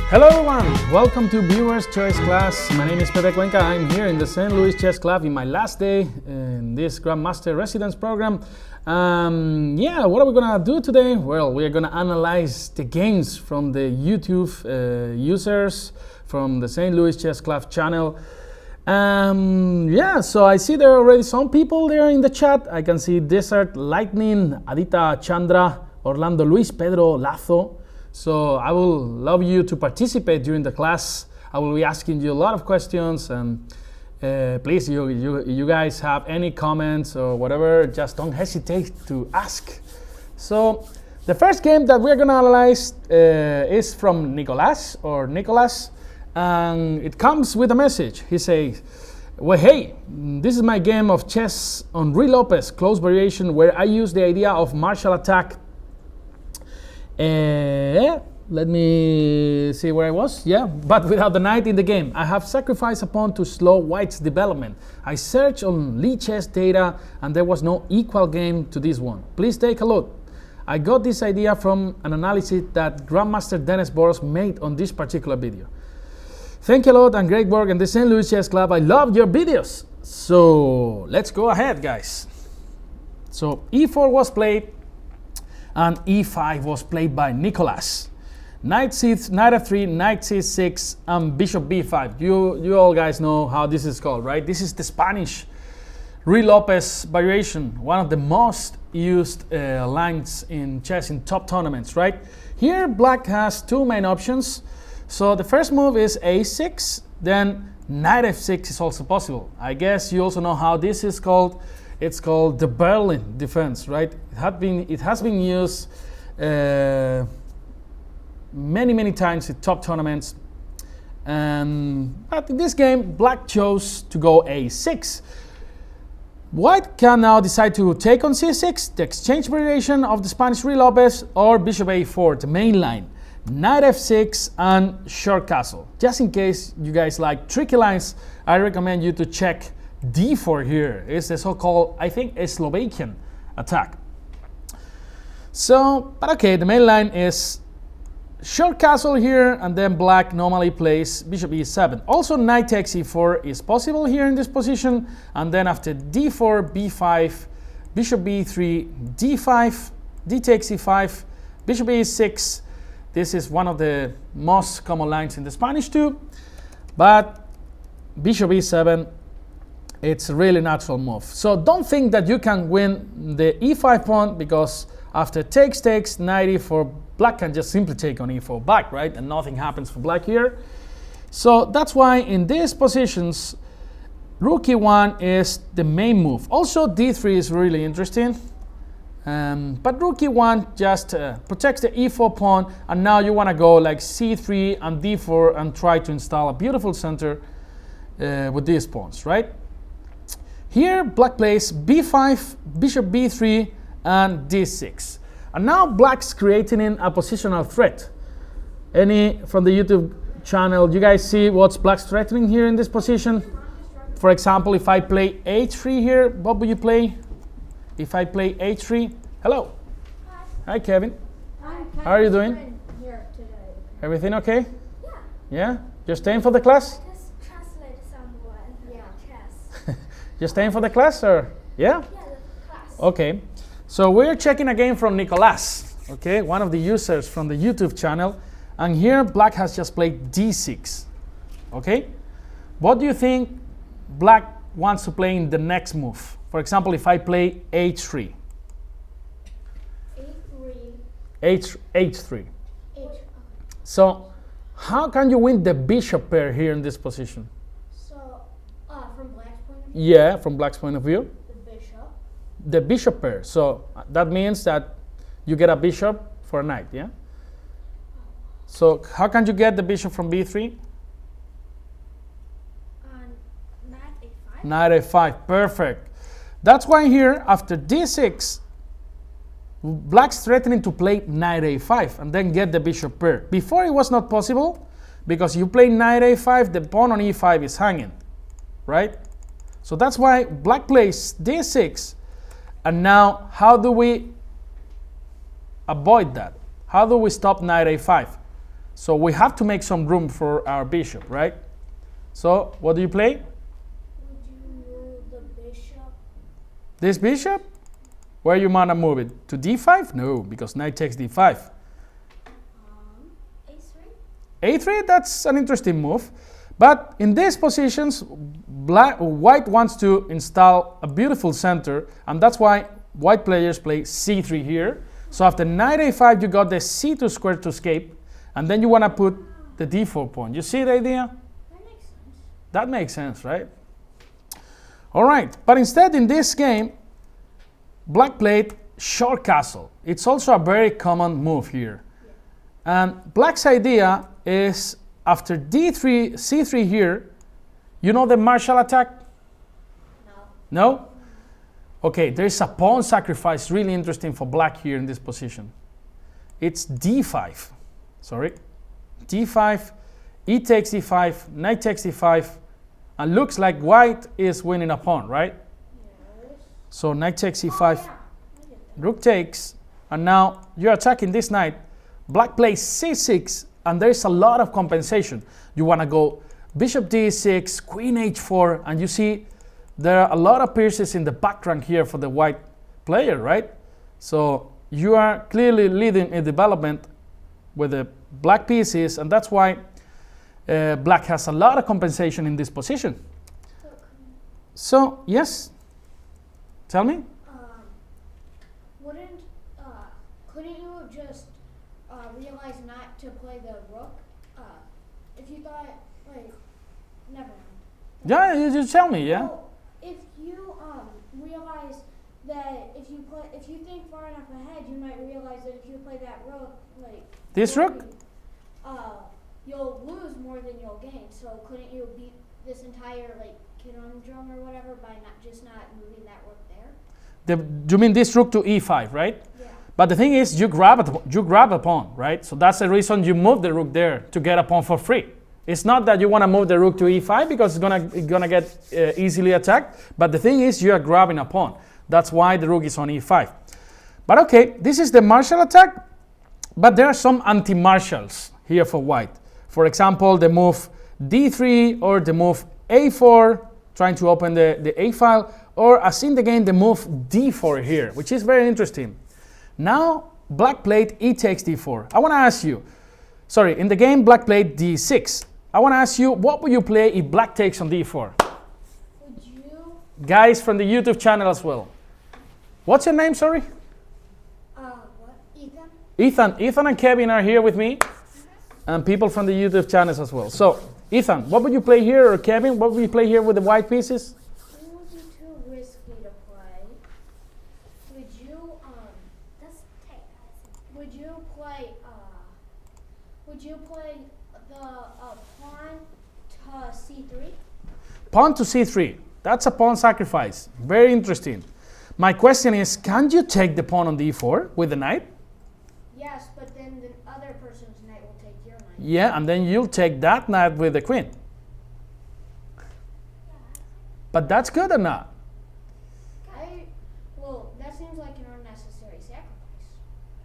Hello everyone, welcome to Viewer's Choice class. My name is Pepe Cuenca. I'm here in the St. Louis Chess Club in my last day in this Grandmaster Residence program. Yeah, what are we gonna do today? Well, we are gonna analyze the games from the YouTube users from the St. Louis Chess Club channel. Yeah, so I see there are already some people there in the chat. I can see Desert Lightning, Adita Chandra, Orlando Luis, Pedro Lazo. So I will love you to participate during the class. I will be asking you a lot of questions, and please, you guys have any comments or whatever, just don't hesitate to ask. So the first game that we're gonna analyze is from Nikolas, and it comes with a message. He says, well, hey, this is my game of chess on Ruy Lopez, close variation, where I use the idea of martial attack. Let me see where I was. Yeah, but without the knight in the game. I have sacrificed a pawn to slow white's development. I searched on Lichess data and there was no equal game to this one. Please take a look. I got this idea from an analysis that Grandmaster Dennis Boros made on this particular video. Thank you a lot and great work in the St. Louis Chess Club. I love your videos. So let's go ahead, guys. So E4 was played and E5 was played by Nikolas. Knight F3, Knight C6, and Bishop B5. You all guys know how this is called, right? This is the Spanish Ruy Lopez variation, one of the most used lines in chess in top tournaments, right? Here, Black has two main options. So the first move is A6, then Knight F6 is also possible. I guess you also know how this is called. It's called the Berlin defense, right? It has been used many times in top tournaments. But in this game, Black chose to go A6. White can now decide to take on C6, the exchange variation of the Spanish Ruy Lopez, or Bishop A4, the main line. Knight F6 and short castle. Just in case you guys like tricky lines, I recommend you to check D4 here. It's the so-called, I think, a Slovakian attack. So, but okay, the main line is short castle here, and then Black normally plays Bishop E7. Also, Knight takes E4 is possible here in this position, and then after D4, B5, Bishop B3, D5, D takes E5, Bishop E6. This is one of the most common lines in the Spanish too, but Bishop E7, it's a really natural move. So don't think that you can win the E5 pawn, because after takes, Knight E4, Black can just simply take on E4 back, right? And nothing happens for Black here. So that's why in these positions, Rook E1 is the main move. Also D3 is really interesting. But Rook E1 just protects the E4 pawn, and now you want to go like C3 and D4 and try to install a beautiful center with these pawns, right? Here, Black plays B5, Bishop B3, and D6. And now Black's creating in a positional threat. Any from the YouTube channel, you guys see what's Black's threatening here in this position? For example, if I play H3 here, what would you play? If I play H3, hello. Hi, Kevin. Hi, how are you doing? Here today. Everything okay? Yeah. Yeah? You're staying for the class? Just translate someone. Yeah. Chess. You're staying for the class, or? Yeah? Yeah, the class. Okay. So we're checking a game from Nikolas, okay? One of the users from the YouTube channel. And here, Black has just played D6, okay? What do you think Black wants to play in the next move? For example, if I play H3. H3. H. So, how can you win the bishop pair here in this position? So, from Black's point of view? Yeah, from Black's point of view. The bishop. The bishop pair. So, that means that you get a bishop for a knight, yeah? So, how can you get the bishop from B3? Knight A5. Knight A5, perfect. That's why here, after D6, Black's threatening to play Knight A5 and then get the bishop pair. Before, it was not possible, because you play Knight A5, the pawn on E5 is hanging, right? So that's why Black plays D6, And now, how do we avoid that? How do we stop knight a5? So we have to make some room for our bishop, right? So what do you play? Would you move the bishop? This bishop? Where you want to move it? To d5? No, because knight takes d5. A3? a3, that's an interesting move. But in these positions, white wants to install a beautiful center, and that's why white players play c3 here. So after knight a5, you got the c2 square to escape, and then you want to put the d4 pawn. You see the idea? That makes sense. That makes sense, right? All right, but instead in this game, black played short castle. It's also a very common move here. And black's idea is after d3, c3 here, you know the martial attack? No. No? Okay, there's a pawn sacrifice really interesting for black here in this position. It's d5. Sorry. d5, e takes d5, knight takes d5, and looks like white is winning a pawn, right? Yes. So knight takes e5, Oh, yeah. rook takes, and now you're attacking this knight. Black plays c6, and there's a lot of compensation. You want to go bishop d6, queen h4, and you see there are a lot of pieces in the back rank here for the white player, right? So you are clearly leading in development with the black pieces, and that's why black has a lot of compensation in this position. So, yes? Tell me? Couldn't you have just realized not to play the rook? If you thought, like, never mind. Yeah, you just tell me, yeah? Well, if you realize that if you think far enough ahead, you might realize that if you play that rook, like This rook? You'll lose more than you'll gain. So couldn't you beat this entire like conundrum or whatever by not moving that rook there? You mean this rook to e5, right? Yeah. But the thing is, you grab a pawn, right? So that's the reason you move the rook there, to get a pawn for free. It's not that you want to move the rook to e5 because it's gonna get easily attacked. But the thing is, you are grabbing a pawn. That's why the rook is on e5. But okay, this is the martial attack. But there are some anti-martials here for white. For example, the move d3 or the move a4, trying to open the a file, or as in the game, the move d4 here, which is very interesting. Now, black played e takes d4. I want to ask you, sorry, in the game, black played d6. I want to ask you, what would you play if black takes on d4? Would you? Guys from the YouTube channel as well. What's your name, sorry? What? Ethan? Ethan and Kevin are here with me, and people from the YouTube channels as well. So, Ethan, what would you play here, or Kevin, what would you play here with the white pieces? It would be too risky to play. Would you, would you play the pawn to c3? Pawn to c3. That's a pawn sacrifice. Very interesting. My question is, can you take the pawn on d4 with the knight? Yes, but then the other person's knight will take your knight. Yeah, and then you'll take that knight with the queen. But that's good or not? Well, that seems like an unnecessary sacrifice.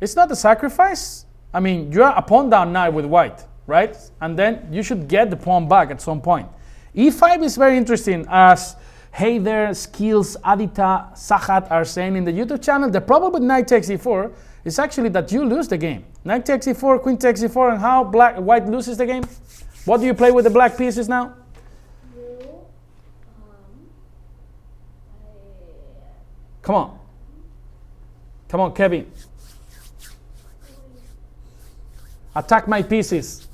It's not a sacrifice. I mean, you're a pawn down knight with white, right? And then you should get the pawn back at some point. e5 is very interesting, as Hey There, Skills, Adita, Sahat are saying in the YouTube channel. The problem with knight takes e4 is actually that you lose the game. Knight takes e4, queen takes e4, and how white loses the game? What do you play with the black pieces now? Come on. Come on, Kevin. Attack my pieces.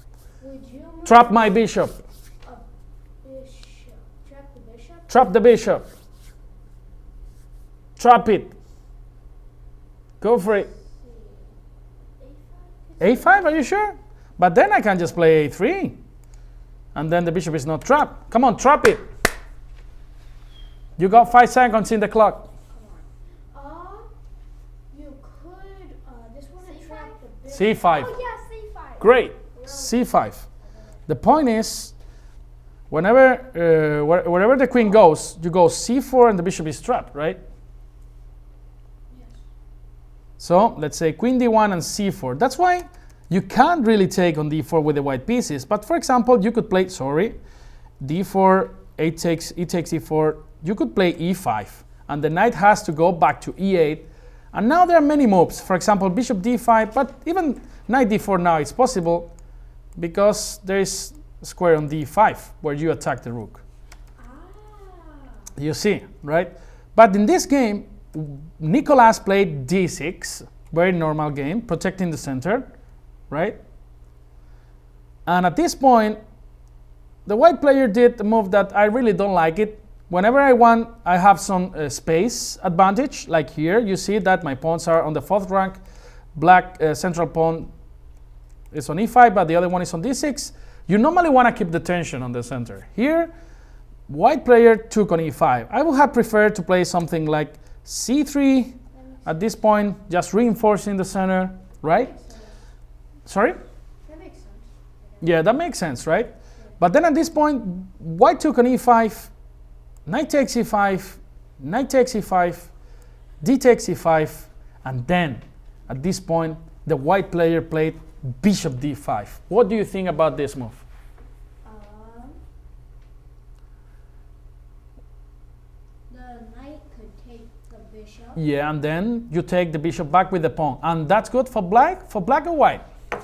Trap my bishop. Trap the bishop? Trap the bishop. Trap it. Go for it. a5, are you sure? But then I can just play a3. And then the bishop is not trapped. Come on, trap it. You got 5 seconds in the clock. You could, this one trap the bishop. c5. Oh yeah, c5. Great. c5. The point is, wherever the queen goes, you go c4 and the bishop is trapped, right? So let's say queen d1 and c4. That's why you can't really take on d4 with the white pieces. But for example, you could play, d4, e takes e4. You could play e5, and the knight has to go back to e8. And now there are many moves. For example, bishop d5, but even knight d4 now it's possible because there is a square on d5 where you attack the rook. You see, right? But in this game, Nikolas played d6, very normal game, protecting the center, right? And at this point, the white player did a move that I really don't like it. Whenever I want, I have some space advantage, like here. You see that my pawns are on the 4th rank. Black central pawn is on e5, but the other one is on d6. You normally want to keep the tension on the center. Here, white player took on e5. I would have preferred to play something like c3 at this point, just reinforcing the center, right? Sorry? That makes sense. Yeah, that makes sense, right? But then at this point, white took on e5, knight takes e5, knight takes e5, d takes e5, and then at this point, the white player played bishop d5. What do you think about this move? Yeah, and then you take the bishop back with the pawn. And that's good for black or white? I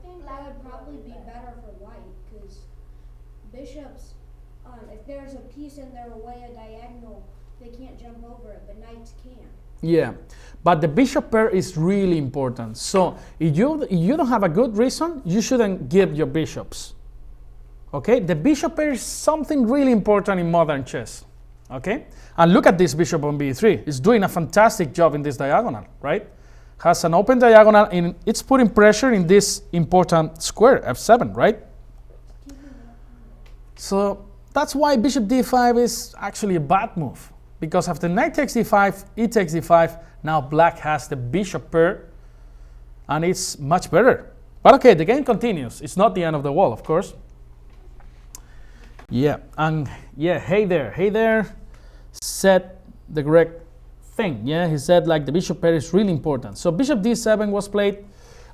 think that would probably be better for white, because bishops, if there's a piece in their way, a diagonal, they can't jump over it, but knights can. Yeah, but the bishop pair is really important. So if you don't have a good reason, you shouldn't give your bishops. Okay, the bishop pair is something really important in modern chess. Okay, and look at this bishop on b3. It's doing a fantastic job in this diagonal, right? Has an open diagonal, and it's putting pressure in this important square, f7, right? So that's why bishop d5 is actually a bad move, because after knight takes d5, e takes d5, now black has the bishop pair, and it's much better. But okay, the game continues. It's not the end of the world, of course. Yeah, and yeah, hey there, said the correct thing. Yeah, he said like the bishop pair is really important. So bishop d7 was played.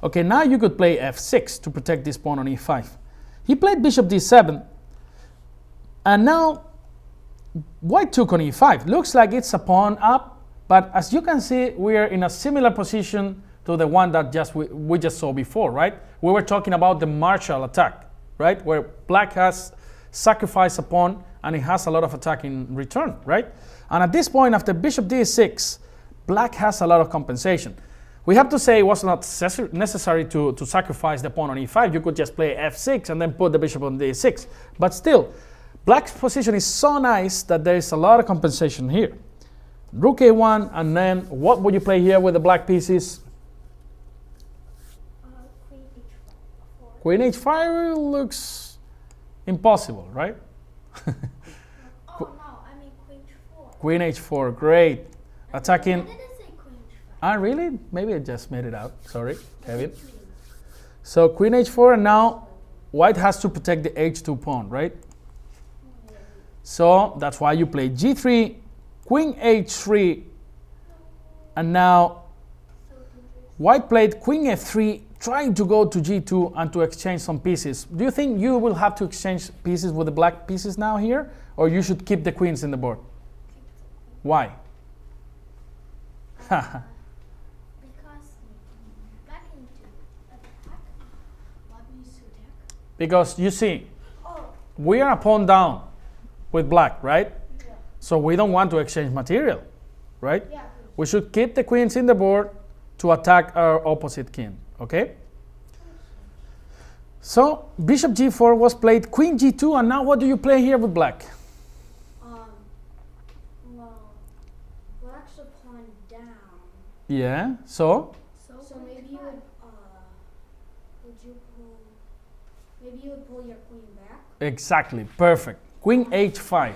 Okay, now you could play f6 to protect this pawn on e5. He played bishop d7, and now white took on e5. Looks like it's a pawn up, but as you can see, we are in a similar position to the one that we just saw before, right? We were talking about the Marshall attack, right? Where black has sacrificed a pawn and it has a lot of attack in return, right? And at this point, after bishop d6, black has a lot of compensation. We have to say it was not necessary to sacrifice the pawn on e5. You could just play f6 and then put the bishop on d6. But still, black's position is so nice that there is a lot of compensation here. Rook a1, and then what would you play here with the black pieces? Queen h5 looks impossible, right? Oh no, I mean queen h4. Queen h4, great. Attacking. I didn't say queen h5. Ah, really? Maybe I just made it out. Sorry, Kevin. So queen h4, and now white has to protect the h2 pawn, right? So that's why you play g3, queen h3, and now white played queen f3, trying to go to g2 and to exchange some pieces. Do you think you will have to exchange pieces with the black pieces now here, or you should keep the queens in the board? Why? Because black needs to attack. Black needs to attack. Because you see, we are a pawn down with black, right? Yeah. So we don't want to exchange material, right? Yeah. We should keep the queens in the board to attack our opposite king, okay? So bishop g4 was played, queen g2, and now what do you play here with black? Well, black's a pawn down. Yeah, so Maybe you would pull your queen back. exactly, perfect. Queen h5.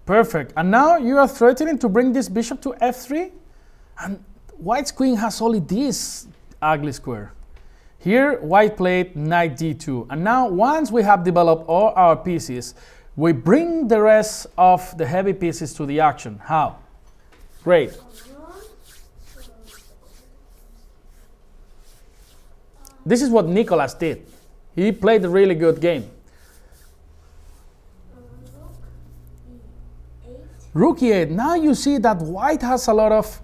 Perfect. And now you are threatening to bring this bishop to f3, and white's queen has only this ugly square. Here, white played knight d2. And now, once we have developed all our pieces, We bring the rest of the heavy pieces to the action. How? Great. This is what Nikolas did. He played a really good game. Rook E8. Now you see that white has a lot of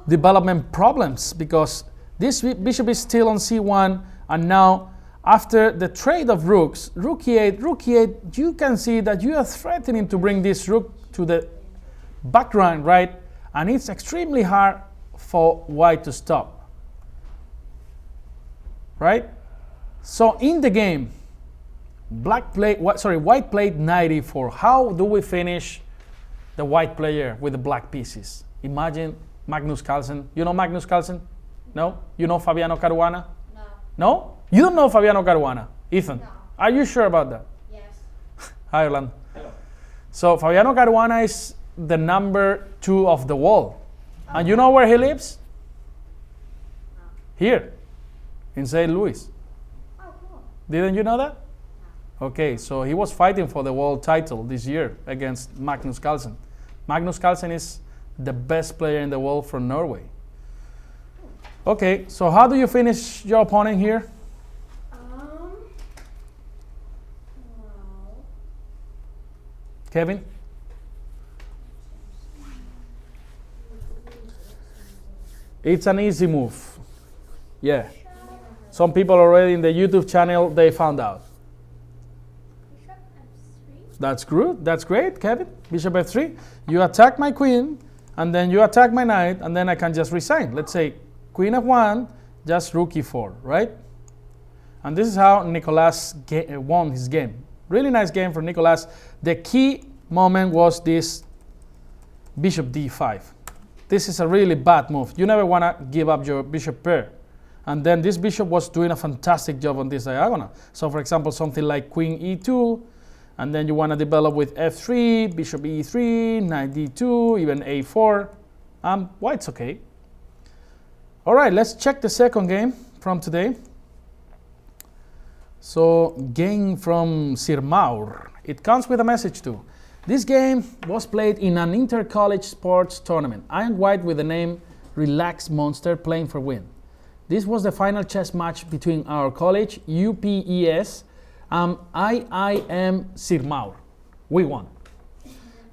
development problems because this bishop is still on C1, and now after the trade of rooks, Rook E8, you can see that you are threatening to bring this rook to the background, right? And it's extremely hard for white to stop, right? So in the game, white played knight e4. How do we finish the white player with the black pieces? Imagine Magnus Carlsen. You know Magnus Carlsen? No? You know Fabiano Caruana? No. No? You don't know Fabiano Caruana? Ethan? No. Are you sure about that? Yes. Hi, Orlando. Hello. So Fabiano Caruana is the number 2 of the world. And you know where he lives? No. Here, in St. Louis. Oh, cool. Didn't you know that? Okay, so he was fighting for the world title this year against Magnus Carlsen. Magnus Carlsen is the best player in the world from Norway. Okay, so how do you finish your opponent here? Well, Kevin? It's an easy move. Yeah. Some people already in the YouTube channel, they found out. bishop f3. That's good. That's great, Kevin. Bishop f3. You attack my queen, and then you attack my knight, and then I can just resign. Let's say queen f1, just rook e4, right? And this is how Nikolas won his game. Really nice game for Nikolas. The key moment was this bishop d5. This is a really bad move. You never want to give up your bishop pair. And then this bishop was doing a fantastic job on this diagonal. So for example, something like queen e2, and then you want to develop with f3, bishop e3, knight d2, even a4. White's okay. All right, let's check the second game from today. So, game from Sirmaur. It comes with a message too. This game was played in an inter-college sports tournament. I am white with the name Relax Monster playing for win. This was the final chess match between our college, UPES, and IIM Sirmaur. We won.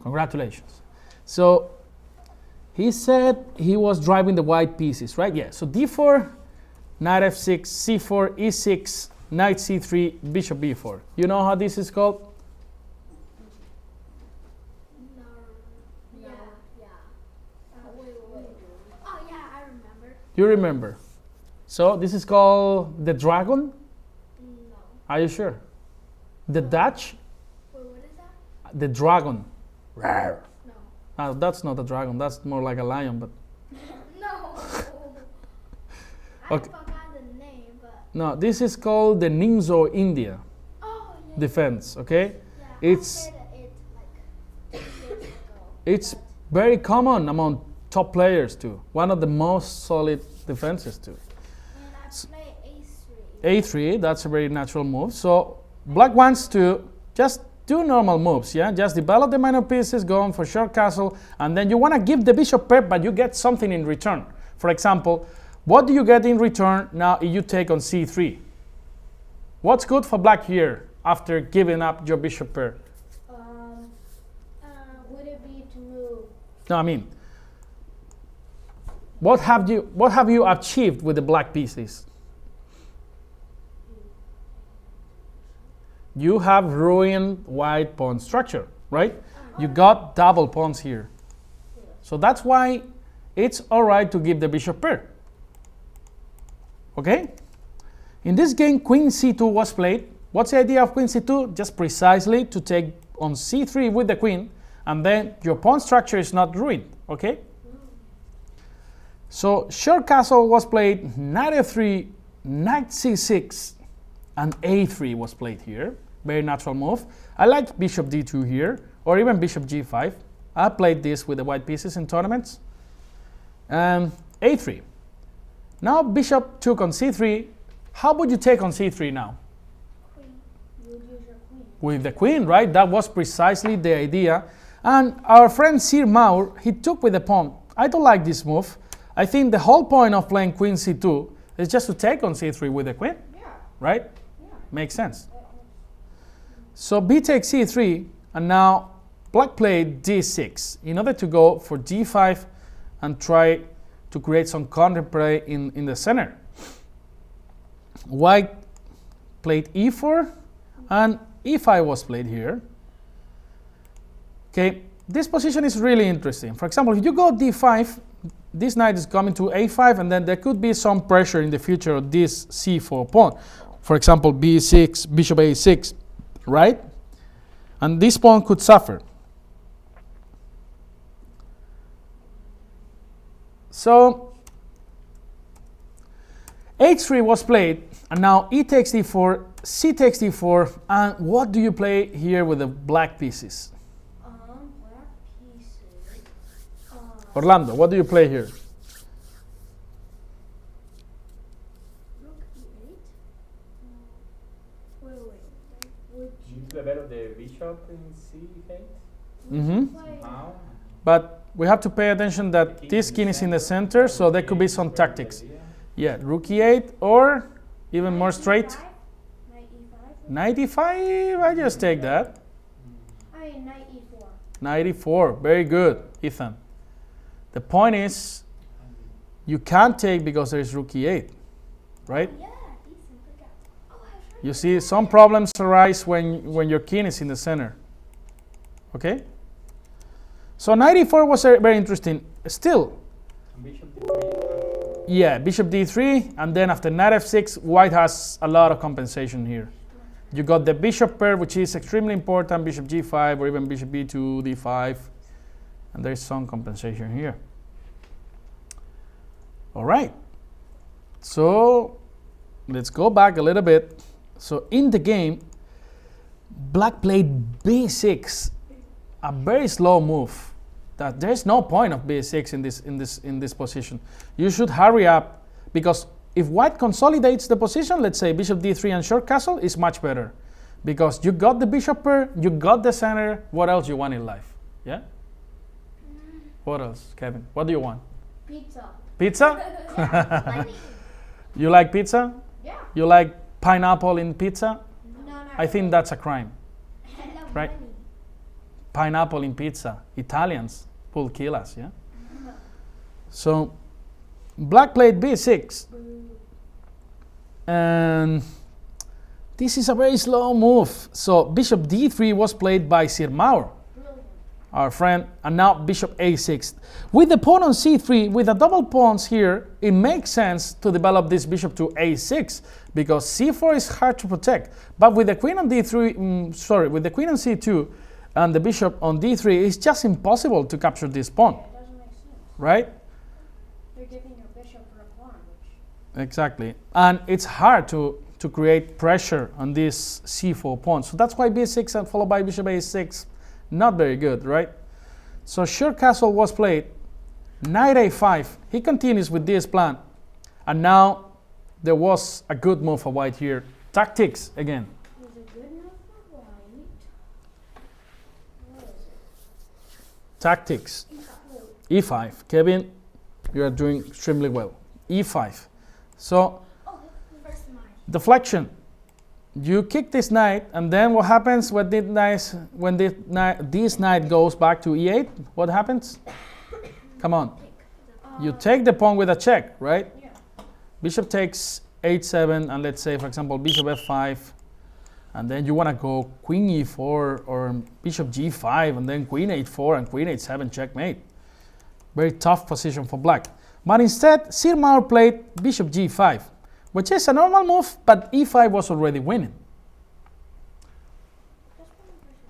Congratulations. So, he said he was driving the white pieces, right? Yeah, so d4, knight f6, c4, e6, knight c3, bishop b4. You know how this is called? No. Yeah. Wait. Oh, yeah, I remember. You remember. So this is called the dragon? No. Are you sure? The Dutch? Wait, what is that? The dragon. Rawr. No. That's not a dragon, that's more like a lion, but No. Okay. I forgot the name, but. no, this is called the Nimzo-Indian Oh, yeah. defense, okay? Yeah, It's I played it like 2 years ago. it's very common among top players too. One of the most solid defenses too. And I play a3. A3, that's a very natural move. So black wants to just do normal moves, yeah? Just develop the minor pieces, go on for short castle, and then you want to give the bishop pair, but you get something in return. For example, what do you get in return now if you take on c3? What's good for black here after giving up your bishop pair? Would it be to move? No, I mean, what have you achieved with the black pieces? You have ruined white pawn structure, right? You got double pawns here. So that's why it's all right to give the bishop pair. Okay? In this game, queen c2 was played. What's the idea of queen c2? Just precisely to take on c3 with the queen, and then your pawn structure is not ruined, okay? So short castle was played, knight f3, knight c6, and a3 was played here. Very natural move. I like bishop d2 here, or even bishop g5. I played this with the white pieces in tournaments. And a3. Now bishop took on c3. How would you take on c3 now? Queen. You would use your queen. with the queen, right? That was precisely the idea. And our friend Sirmaur, he took with the pawn. I don't like this move. I think the whole point of playing queen c2 is just to take on c3 with the queen, right? Yeah. Makes sense. So b takes c3, and now black played d6 in order to go for d5 and try to create some counterplay in the center. White played e4, and e5 was played here. Okay, this position is really interesting. For example, if you go d5, this knight is coming to a5, and then there could be some pressure in the future of this c4 pawn. For example, b6, bishop a6, right? And this pawn could suffer. So h3 was played, and now e takes d4, c takes d4, and what do you play here with the black pieces? Black pieces. Orlando, what do you play here? Rook e8. Wait. You develop the bishop in c8? Mm-hmm. Now? But we have to pay attention that this king is in the center, so there could be some tactics. Yeah, rook e8, or even more straight. Knight e5. Knight e5, I just take that. Knight e4. Knight e4, very good, Ethan. The point is, you can't take because there is rook e8, right? Yeah, decent. Good guy. Oh, I was You see, some problems arise when your king is in the center. Okay? So knight e4 was very interesting. Still, Bishop d3. yeah, bishop d3, and then after knight f6, white has a lot of compensation here. You got the bishop pair, which is extremely important, bishop g5, or even bishop b2, d5, and there's some compensation here. All right, so let's go back a little bit. So in the game, black played b6, a very slow move. That there's no point of b6 in this position. You should hurry up, because if white consolidates the position, let's say bishop d3 and short castle, is much better, because you got the bishop pair, you got the center. What else you want in life? Yeah. What else, Kevin? What do you want? Pizza. Pizza? Yeah. You like pizza? Yeah. You like pineapple in pizza? No, not I think that's a crime. I love Right. money. Pineapple in pizza. Italians will kill us, yeah? So black played b6. And this is a very slow move. So bishop d3 was played by Sirmaur, our friend, and now bishop a6. With the pawn on c3, with the double pawns here, it makes sense to develop this bishop to a6, because c4 is hard to protect. But with the queen on d3, with the queen on c2 and the bishop on d3, it's just impossible to capture this pawn, It doesn't make sense. right? You're giving your bishop for a pawn, which Exactly. And it's hard to create pressure on this c4 pawn. So that's why b6 and followed by bishop a6, not very good, right? So short castle was played. Knight a5. He continues with this plan. And now there was a good move for white here. Tactics again. was a good move for white. What is it? Tactics. E5. e5. Kevin, you are doing extremely well. e5. So Oh, first mine. deflection. You kick this knight, and then what happens when this knight goes back to e8? What happens? Come on. You take the pawn with a check, right? Yeah. Bishop takes h7, and let's say, for example, bishop f5, and then you want to go queen e4 or bishop g5, and then queen h4 and queen h7 checkmate. Very tough position for black. But instead, Sirmaur played bishop g5, which is a normal move, but e5 was already winning.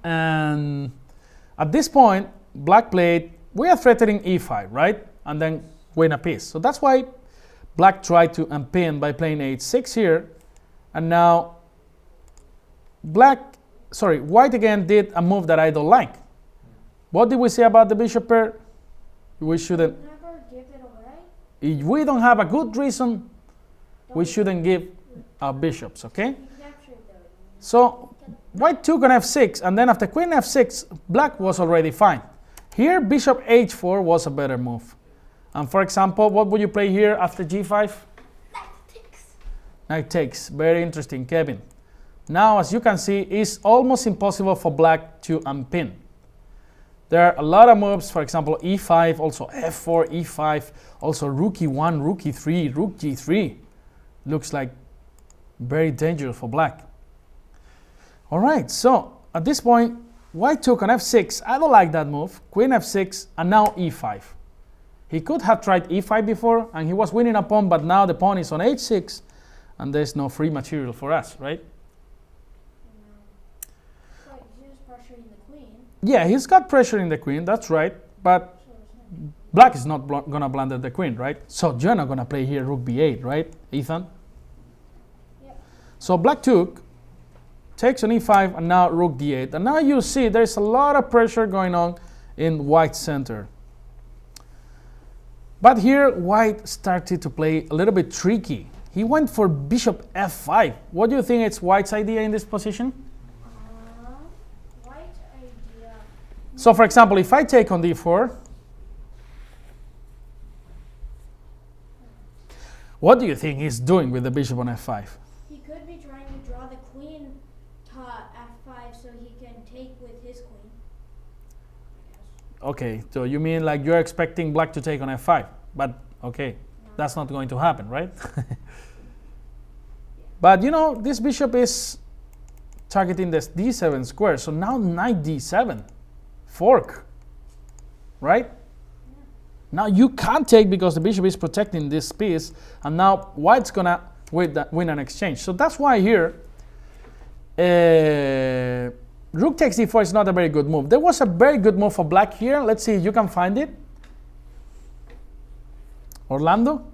And at this point, black played, we are threatening e5, right? And then win a piece. So that's why black tried to unpin by playing h6 here. And now white again did a move that I don't like. What did we say about the bishop pair? We shouldn't, Never give it away. if we don't have a good reason, we shouldn't give our bishops, okay? You captured those. So white took on f6, and then after queen f6, black was already fine. Here, bishop h4 was a better move. And for example, what would you play here after g5? Knight takes. Knight takes. Very interesting, Kevin. Now, as you can see, it's almost impossible for black to unpin. There are a lot of moves, for example, e5, also f4, e5, also rook e1, rook e3, rook g3. Looks like very dangerous for black. All right, so at this point, white took on f6. I don't like that move. Queen f6, and now e5. He could have tried e5 before, and he was winning a pawn, but now the pawn is on h6, and there's no free material for us, right? But he's pressuring the queen. Yeah, he's got pressure in the queen, that's right, but black is not gonna blunder the queen, right? So you're not gonna play here rook b8, right, Ethan? Yep. So black took, takes on e5, and now rook d8. And now you see there's a lot of pressure going on in white's center. But here, white started to play a little bit tricky. He went for bishop f5. What do you think is white's idea in this position? White idea. So for example, if I take on d4, what do you think he's doing with the bishop on f5? He could be trying to draw the queen to f5 so he can take with his queen. Okay, so you mean like you're expecting black to take on f5, but okay, that's not going to happen, right? But you know, this bishop is targeting this d7 square, so now knight d7, fork, right? Now you can't take because the bishop is protecting this piece, and now white's gonna win an exchange. So that's why here, rook takes d4 is not a very good move. There was a very good move for black here. Let's see if you can find it. Orlando?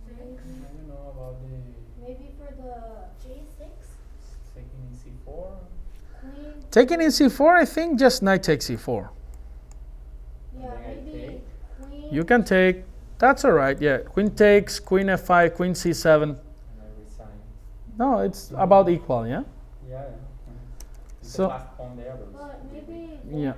I don't know about the Maybe for the j6, taking in c4. queen. Taking in c4, I think just knight takes c4. Yeah, Then I maybe take. queen. You can take, that's all right, yeah. Queen takes, queen f5, queen c7. And I resign. No, it's about equal, yeah? Yeah. It's So- the last pawn there. But maybe. Yeah.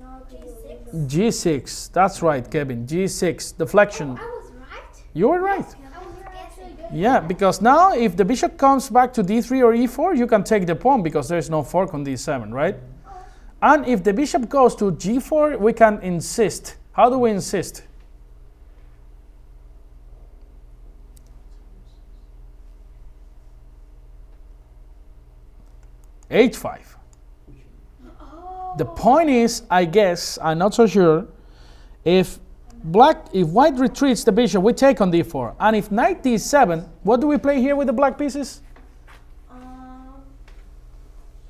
No, J6. G6, that's right, Kevin. G6, deflection. I was right. You were right. I was guessing. Yeah, because now if the bishop comes back to d3 or e4, you can take the pawn because there's no fork on d7, right? And if the bishop goes to g4, we can insist. How do we insist? h5. Oh. The point is, I guess, I'm not so sure, if white retreats the bishop, we take on d4. And if knight d7, what do we play here with the black pieces? So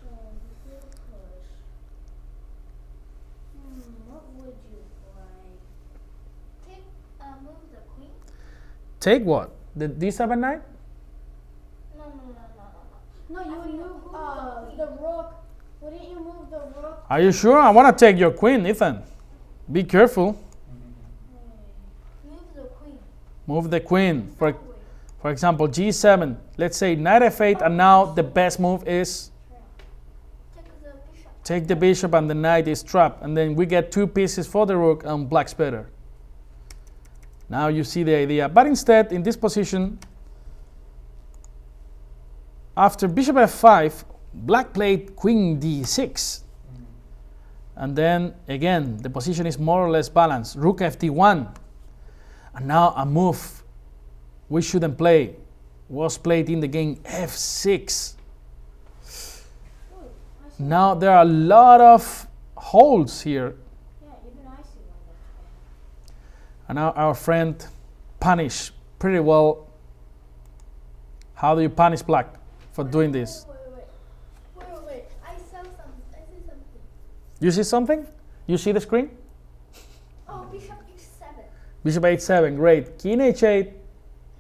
you could push. What would you play? Take, move the queen. Take what? The d7 knight? No, you would move the rook. Wouldn't you move the rook? Are you sure? I want to take your queen, Ethan. Be careful. Move the queen. Move the queen. That way. For example, g7. Let's say knight f8, and now the best move is Take the bishop. take the bishop and the knight is trapped. And then we get two pieces for the rook and black's better. Now you see the idea. But instead, in this position, after bishop f5, black played queen d6. And then again, the position is more or less balanced. Rook fd1. And now a move we shouldn't play was played in the game f6. Now there are a lot of holes here. Yeah, even I see one that's bad. And now our friend punished pretty well. How do you punish black for doing this? Wait. I saw something. I see something. You see something? You see the screen? Oh, bishop h7. Bishop h7, great. King h8,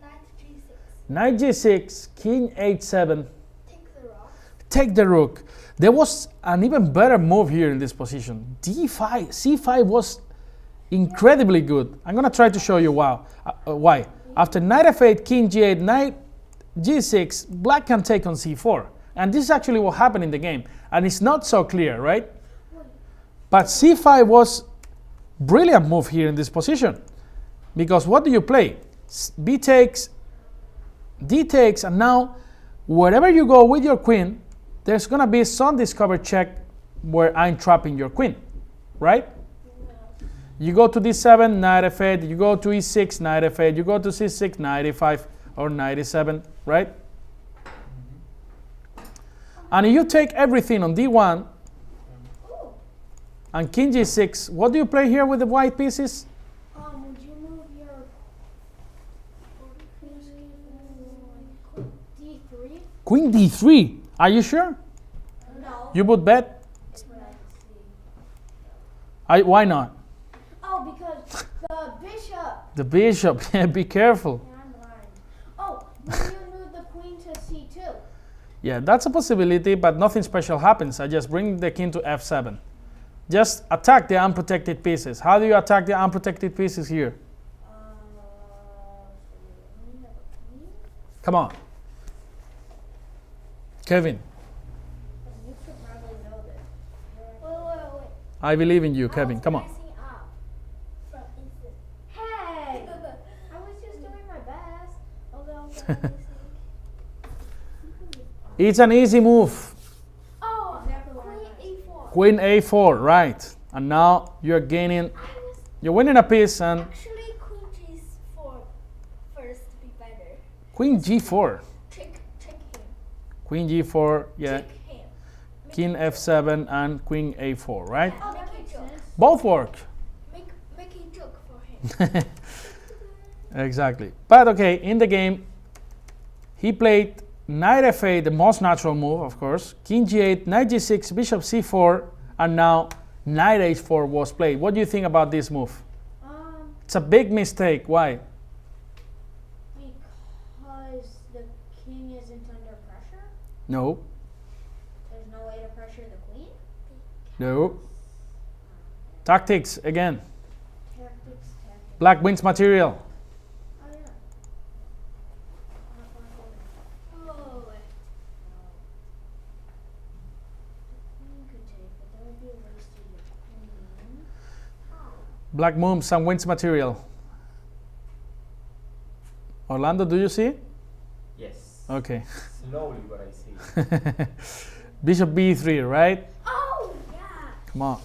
Knight g6. knight g6, king h7. Take the rock. Take the rook. There was an even better move here in this position. d5, c5 was incredibly good. I'm gonna try to show you why. After knight f8, king g8, knight g6, black can take on c4. And this is actually what happened in the game. And it's not so clear, right? But c5 was brilliant move here in this position. Because what do you play? B takes, D takes, and now wherever you go with your queen, there's going to be some discovered check where I'm trapping your queen, right? You go to d7, knight f8, you go to e6, knight f8, you go to c6, knight e5, or knight e7, right? And if you take everything on d1 and king g6, what do you play here with the white pieces? Would you move your d3? Queen d3. Are you sure? No. You would bet? Why not? Oh, because the bishop. The bishop. Yeah, be careful. Yeah, I'm blind. Oh, would you move the queen to c2? Yeah, that's a possibility, but nothing special happens. I just bring the king to f7. Just attack the unprotected pieces. How do you attack the unprotected pieces here? Come on. Kevin, You should probably know this. Wait. I believe in you, Kevin. Come on. Pressing up from inside. Hey! I was just doing my best. Although for any sake. It's an easy move. Oh, Exactly what I queen e4. Queen a4, right. And now you're gaining, you're winning a piece, and Actually, queen g4 first to be better. queen g4. Trick him. Queen g4, yeah. Trick him. King f7 and queen a4, right? Oh, That make makes a joke. sense. Both work. Make a joke for him. Exactly. But okay, in the game, he played knight f8, the most natural move, of course. King g8, knight g6, bishop c4, and now knight h4 was played. What do you think about this move? It's a big mistake. Why? Because the king isn't under pressure. No. There's no way to pressure the queen. No. Tactics again. Tactics. Black wins material. Oh yeah. Oh, Queen could take, but that would be a waste of your queen. Black moves and wins material. Orlando, do you see? Yes. Okay. Slowly, but I see. Bishop b3, right? oh yeah. Come on.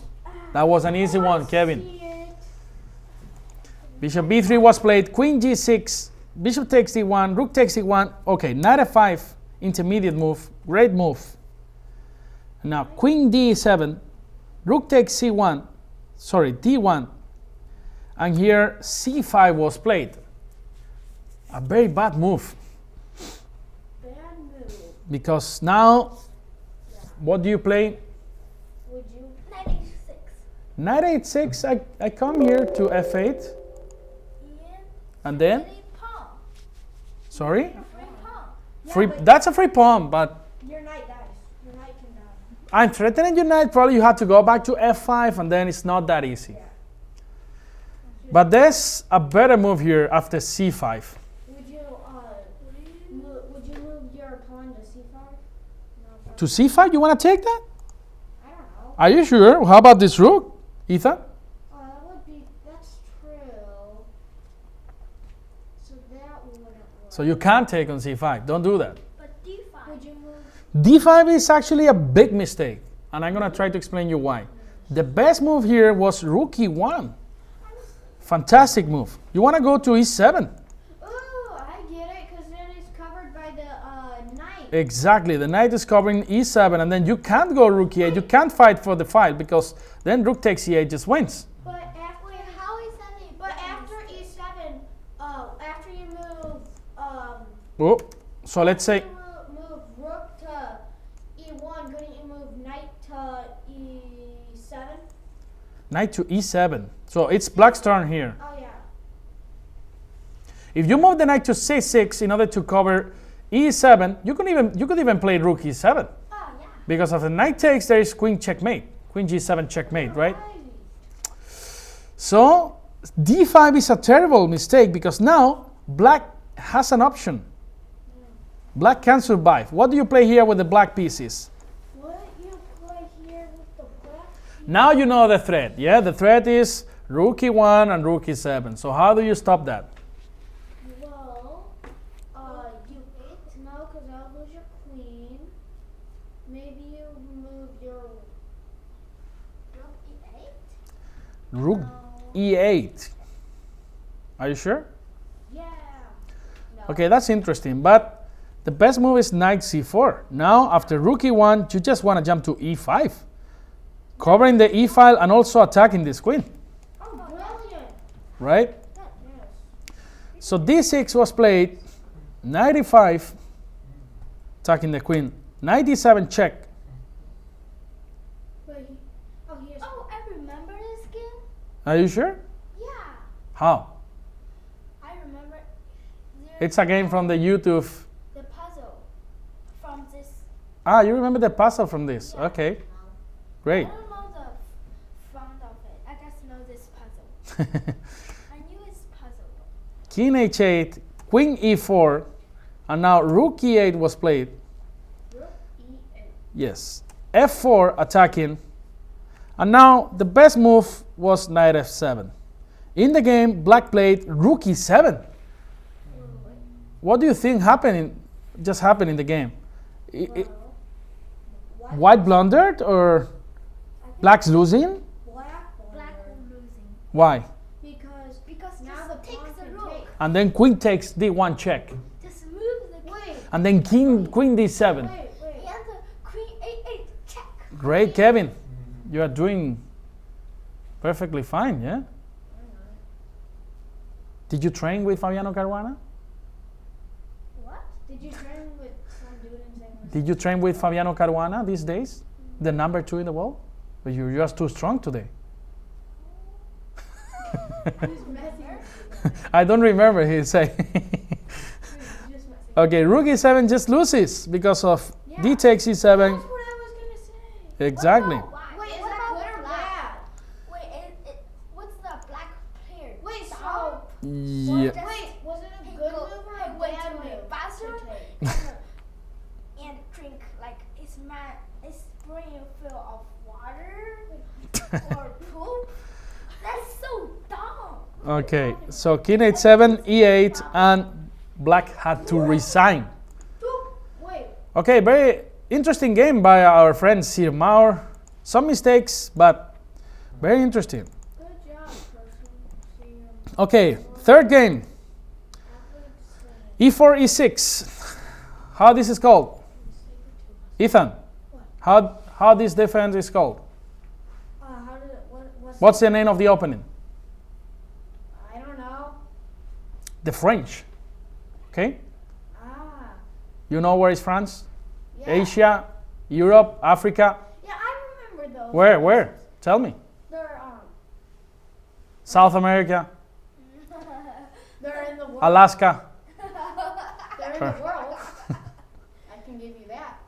That was an easy one, Kevin. See it. Bishop b3 was played. Queen g6. Bishop takes d1. Rook takes d1. Okay, knight f5. Intermediate move. Great move. Now, queen d7. Rook takes c1. Sorry, d1. And here, c5 was played. A very bad move. Bad move. Because now, what do you play? Would you? Knight h6. Knight h6. I come here to f8. Ian. And then, Any pawn. sorry? Free pawn. Yeah, Free, but that's a free pawn, but your knight dies. Your knight can die. I'm threatening your knight. Probably you have to go back to f5, and then it's not that easy. Yeah. But there's a better move here after c5. Would you move your pawn to c5? No. To c5, you want to take that? I don't know. Are you sure? How about this rook, Ethan? That's true. So that wouldn't work. So you can't take on c5. Don't do that. But d5. Would you move? d5 is actually a big mistake, and I'm going to try to explain you why. The best move here was rook e1. Fantastic move. You want to go to e7. Ooh, I get it, because then it's covered by the knight. Exactly. The knight is covering e7, and then you can't go rook e8. You can't fight for the file, because then rook takes e8 just wins. But after How is that a But after e7, after you move, Oh, so let's say after you move rook to e1, couldn't you move knight to e7? knight to e7. So it's black's turn here. Oh yeah. If you move the knight to c6 in order to cover e7, you could even play rook e7. Oh yeah. Because if the knight takes, there is queen checkmate. Queen g7 checkmate, right? So d5 is a terrible mistake because now black has an option. Black can survive. What do you play here with the black pieces? What you play here with the black? Now you know the threat. Yeah, the threat is rookie 1 and rookie 7. So how do you stop that? Well, you no, because I'll lose your queen. Maybe you move your Rook E8? Rook no. E8. Are you sure? Yeah. No. Okay, that's interesting. But the best move is knight c4. Now, after rook e1, you just want to jump to e5, covering the e file and also attacking this queen, Oh, brilliant. right? Yes. So d6 was played, knight e5, attacking the queen, knight d7 check. Wait, he has. Oh, I remember this game. Are you sure? Yeah, How? I remember. It's a game from the YouTube. The puzzle from this. Ah, you remember the puzzle from this? Yeah. Okay, great. I don't know the front of it. I just know this puzzle. I knew it's puzzle. King h8, queen e4, and now rook e8 was played. Rook E8. Yes. f4 attacking. And now the best move was knight f7. In the game, black played rook e7. What do you think just happened in the game? White blundered or black's losing? Black losing Why? Because now the takes pawn the can rook. take. And then queen takes d1 check. Just move the Wait, And then queen d7. wait. and the queen A8 check. Great, Kevin. You are doing perfectly fine, yeah? Did you train with Fabiano Caruana? What? Did you train with some dude in St. Louis? Did you train with Fabiano Caruana these days? The number 2 in the world? But you're just too strong today. He's messing. I don't remember, he said. He's just messing. Okay, rook e7 just loses because of Yeah. d takes That's e7. what I was gonna say. Exactly. Wait, is What that about good or black? bad? Wait, what's the black player? Wait, Down? so Yeah. wait, was it a He good go- move or he a went bad to a move? bathroom to take? and drink like it's brain full of water or poop. That's so dumb. Okay, so king h7, e8, and black had to resign. Wait, Okay, very interesting game by our friend Sirmaur. Some mistakes, but very interesting. good job, person. Okay, third game, e4, e6. How this is called? Ethan, how this defense is called? How did it, What's the name of the opening? I don't know. The French. Okay, Ah. you know where is France? Yeah. Asia, Europe, Africa. Yeah, I remember those. Where? Tell me. They're South America, they're in the world. Alaska. They're in the world. I can give you that.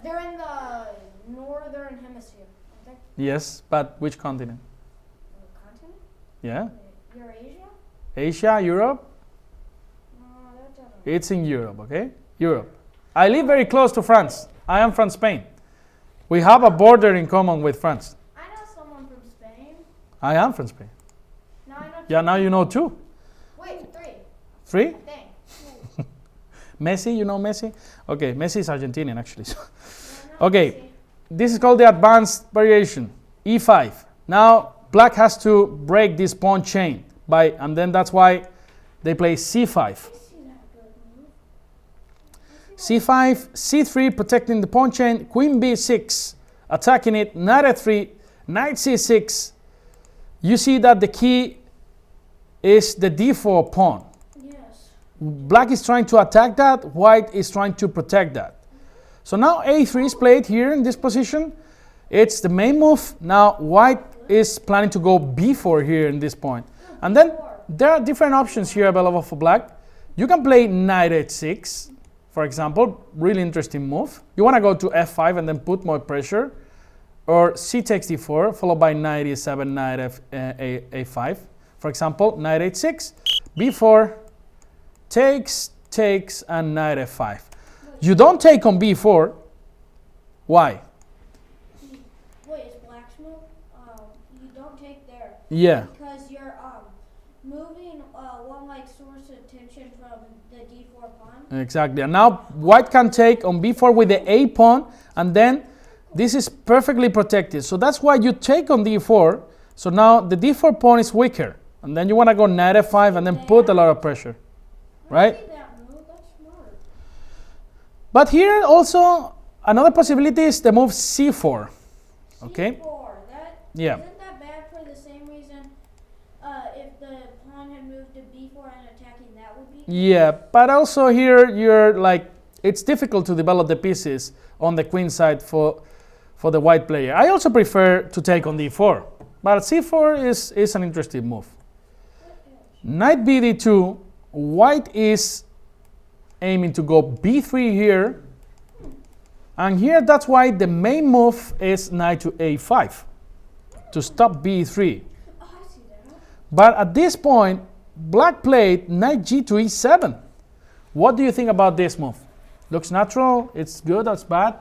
They're in the northern hemisphere. Aren't they? Yes, but which continent? Continent? Yeah, Eurasia? Asia, Europe. No, that doesn't. It's in Europe, okay? Europe. I live very close to France. I am from Spain. We have a border in common with France. I know someone from Spain. I am from Spain. No, I know. Yeah, now you know two. Wait, three. 3? I think. Messi, you know Messi? Okay, Messi is Argentinian actually. So. Yeah, I know Okay, Messi. this is called the advanced variation, e5. Now, black has to break this pawn chain and then that's why they play c5. I see that good move. c5, c3 protecting the pawn chain, queen b6 attacking it, knight f3, knight c6. You see that the key is the d4 pawn. Yes. Black is trying to attack that, white is trying to protect that. So now a3 is played here in this position. It's the main move. Now white is planning to go b4 here in this point. And then there are different options here available for black. You can play knight h6, for example, really interesting move. You want to go to f5 and then put more pressure. Or c takes d4, followed by knight e7, knight a5. For example, knight h6. b4, takes, and knight f5. You don't take on b4. Why? Wait, is black's move? You don't take there. Yeah. Because you're moving one like source of tension from the d4 pawn. Exactly. And now white can take on b4 with the a pawn, and then this is perfectly protected. So that's why you take on d4. So now the d4 pawn is weaker, and then you want to go knight f5 and then put a lot of pressure, right? I see that move. That's smart. But here also another possibility is the move c4. Okay. C4. Yeah. Isn't that bad for the same reason? If the pawn had moved to b4 and attacking, that would be. Yeah, but also here you're like, it's difficult to develop the pieces on the queen side for the white player. I also prefer to take on d4, but c4 is an interesting move. Knight bd2, white is aiming to go b3 here, and here that's why the main move is knight to a5 to stop b3. Oh, I see that. But at this point, black played knight g to e7. What do you think about this move? Looks natural? It's good? That's bad?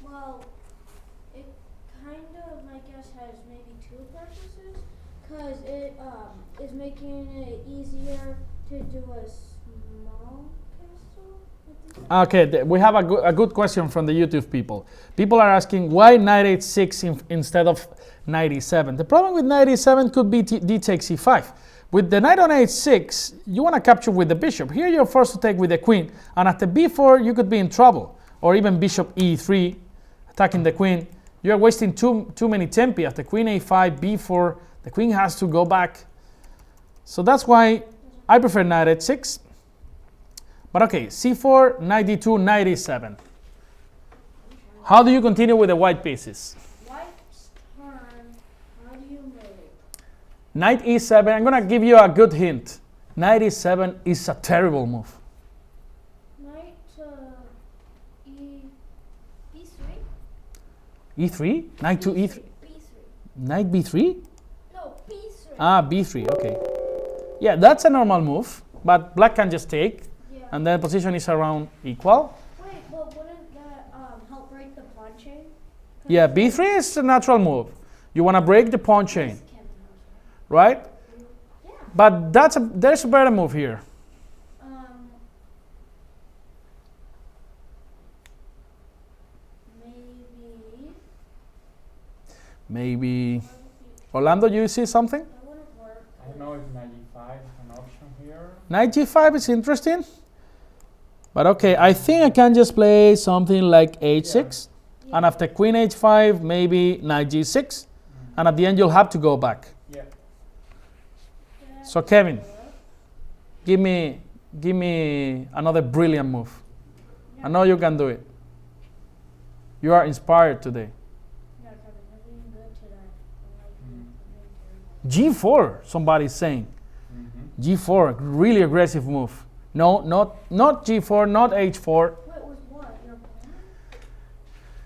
Well, it kind of, I guess, has maybe two purposes, because it is making it easier to do a small castle. Okay, we have a good question from the YouTube people. People are asking why knight h6 instead of knight e7. The problem with knight e7 could be d takes e5. With the knight on h6, you want to capture with the bishop. Here you're forced to take with the queen, and after b4 you could be in trouble. Or even bishop e3, attacking the queen. You're wasting too many tempi. After queen a5, b4, the queen has to go back. So that's why I prefer knight h6. But okay, c4, knight d2, knight e7. How do you continue with the white pieces? White's turn. How do you move? Knight e7, I'm going to give you a good hint. Knight e7 is a terrible move. Knight to b3? e3? Knight to e3? b3. Knight b3? No, b3. Ah, b3, okay. Yeah, that's a normal move, but black can just take, Yeah. and then position is around equal. Wait, but wouldn't that help break the pawn chain? Yeah, b3 is a natural move. You want to break the pawn chain, This can't be right? Yeah. But there's a better move here. Maybe. Orlando, you see something? That wouldn't work. I don't know if knight e5 is an option here. Knight g5 is interesting. But okay, I think I can just play something like h6. Yeah. And after queen h5, maybe knight g6. And at the end, you'll have to go back. Yeah. That So Kevin, would work. give me another brilliant move. I know you can do it. You are inspired today. Yeah, Kevin, you're doing good today. I like you. You're doing terrible. G4, somebody's saying. Mm-hmm. G4, really aggressive move. No, not G4, not H4. Wait, was what? Your pawn?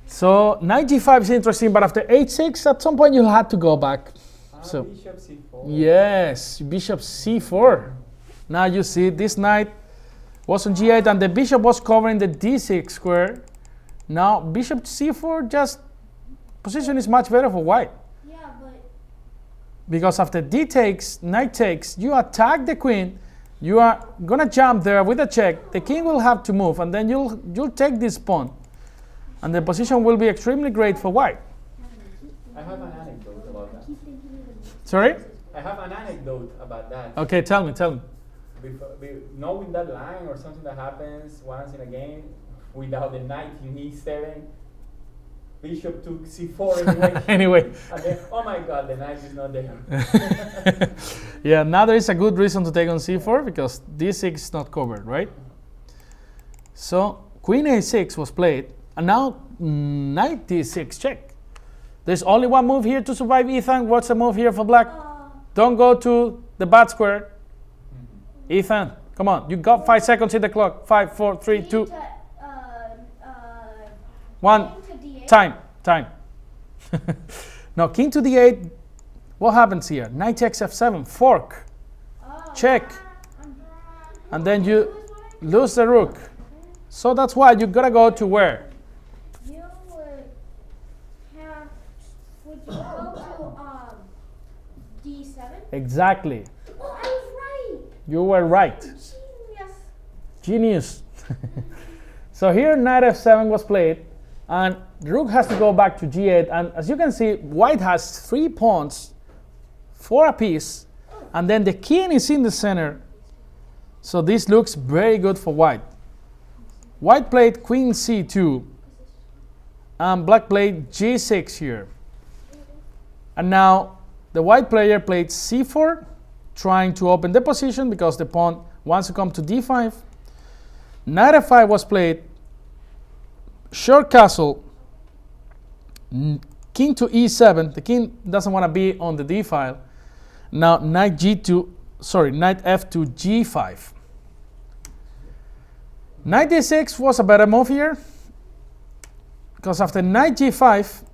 So knight G5 is interesting, but after H6, at some point you'll have to go back. So Bishop c4. yes, bishop C4. Now you see this knight was on G8 and the bishop was covering the D6 square. Now bishop C4, just position is much better for white. Yeah, but Because after D takes, knight takes, you attack the queen. You are gonna jump there with a check. The king will have to move, and then you'll take this pawn, and the position will be extremely great for white. I have an anecdote about that. Sorry? I have an anecdote about that. Okay, tell me. Knowing that line or something that happens once in a game without the knight in e7, bishop took c4 anyway. Anyway, And then, oh my god, the knight is not there. yeah. Now there is a good reason to take on C4 because D6 is not covered, right? So queen A6 was played, and now knight D6 check. There's only one move here to survive, Ethan. What's the move here for black? Don't go to the bad square. Ethan, come on. You got 5 seconds in the clock. 5, 4, 3, 2, 1. Time. No, king to D8. What happens here? Knight takes F7. Fork. check, and then you lose the rook. So that's why you gotta go to where? You would you go to D7? Exactly. Oh, I was right. You were right. Genius. Genius. So here knight f7 was played, and the rook has to go back to g8, and as you can see, white has 3 pawns, 4 apiece, and then the king is in the center. So this looks very good for white. White played queen c2, and black played g6 here. And now the white player played c4, trying to open the position because the pawn wants to come to d5. Knight f5 was played, short castle, king to e7. The king doesn't want to be on the d file. Now knight f2 g5. Knight d6 was a better move here, because after knight g5,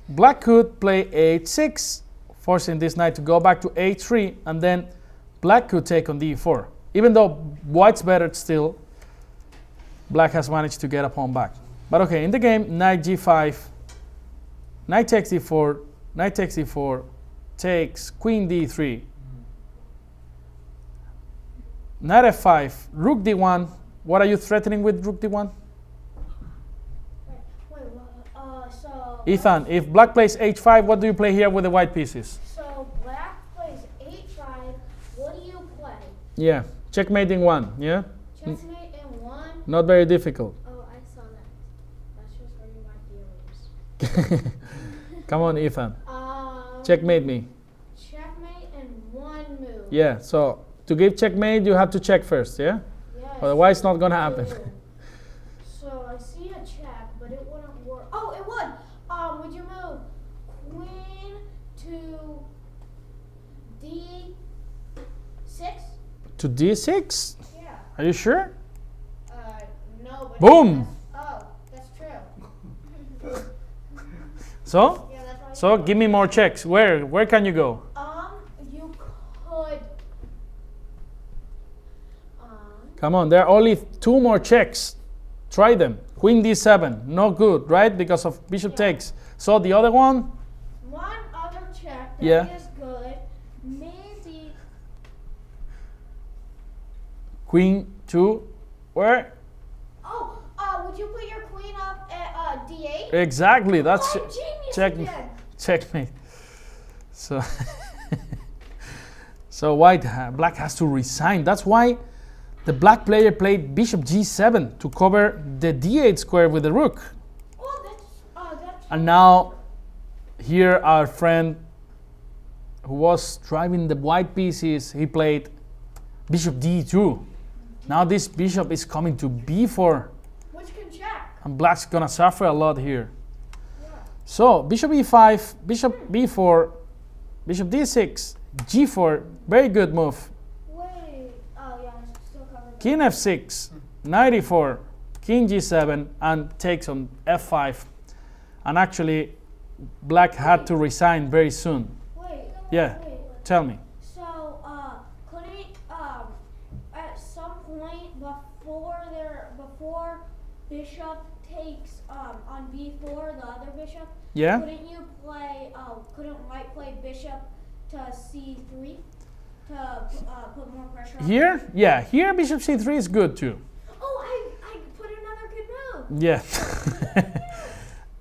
black could play h6, forcing this knight to go back to h3, and then black could take on d4. Even though white's better still, black has managed to get a pawn back. But okay, in the game, knight g5, knight takes d4, knight takes d4, takes queen d3, knight f5, rook d1. What are you threatening with rook d1? So Ethan, if black plays h5, what do you play here with the white pieces? So black plays h5. What do you play? Yeah, checkmating 1, yeah? Checkmate in 1. Not very difficult. Oh, I saw that. That's just where you might be a Come on, Ethan. Checkmate me. Checkmate in 1 move. Yeah, so to give checkmate, you have to check first, yeah? Yes. Otherwise, it's not going to happen. So I see a check, but it wouldn't work. Oh, it would. Would you move queen to d6? To d6? Yeah. Are you sure? No. But Boom! that's true. So? Yeah, that's why. So give me more checks. Where can you go? You could. Come on, there are only 2 more checks. Try them. Queen d7, no good, right? Because of bishop takes. So the other one? One other check that Yeah. is good. Maybe. Queen to where? Oh, would you put your queen up at d8? Exactly, that's Genius check, again. checkmate. So, so black has to resign. That's why the black player played bishop g7 to cover the d8 square with the rook. Oh, that's. And now, here our friend who was driving the white pieces, he played bishop d2. Now this bishop is coming to b4, Which can check. and black's gonna suffer a lot here. Yeah. So bishop e5, bishop b4, bishop d6, g4, very good move. Wait. Oh, yeah, I'm still covered. King f6, knight e4, king g7, and takes on f5. And actually, black had to resign very soon. Wait. Yeah, Wait. tell me. So, couldn't at some point before bishop takes on b4, the other bishop, Yeah? couldn't you play? Couldn't white play bishop to c3 to put more pressure on? Here? Yeah, here bishop c3 is good too. Oh, I put another good move. Yeah.